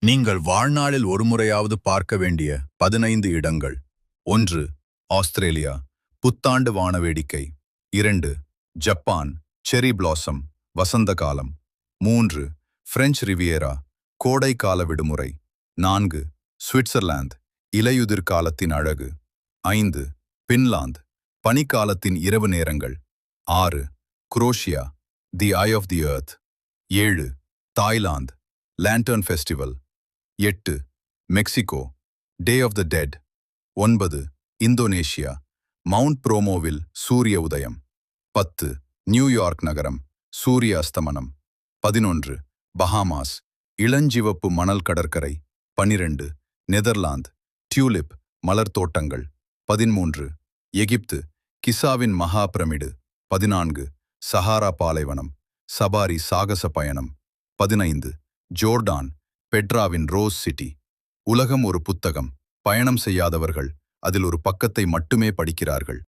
நீங்கள் வாழ்நாளில் ஒருமுறையாவது பார்க்க வேண்டிய 15 இடங்கள். 1. ஆஸ்திரேலியா, புத்தாண்டு வானவேடிக்கை. 2. ஜப்பான், செரி பிளாசம், வசந்த காலம். 3. பிரெஞ்சு ரிவியரா, கோடைக்கால விடுமுறை. 4. சுவிட்சர்லாந்து, இலையுதிர் காலத்தின் அழகு. 5. பின்லாந்து, பனிக்காலத்தின் இரவு நேரங்கள். 6. Croatia, the eye of the earth. 7. Thailand, lantern festival. 8. Mexico, day of the dead. 9. Indonesia, mount புரோமோவில் சூரிய உதயம். 10. நியூயார்க் நகரம், சூரிய அஸ்தமனம். 11. பஹாமாஸ், இளஞ்சிவப்பு மணல் கடற்கரை. 12. நெதர்லாந்து, டியூலிப் மலர் தோட்டங்கள். 13. எகிப்து, கிசாவின் மகா பிரமிடு. 14. சஹாரா பாலைவனம், சபாரி சாகச பயணம். 15. ஜோர்டான், பெட்ராவின் ரோஸ் சிட்டி. உலகம் ஒரு புத்தகம். பயணம் செய்யாதவர்கள் அதில் ஒரு பக்கத்தை மட்டுமே படிக்கிறார்கள்.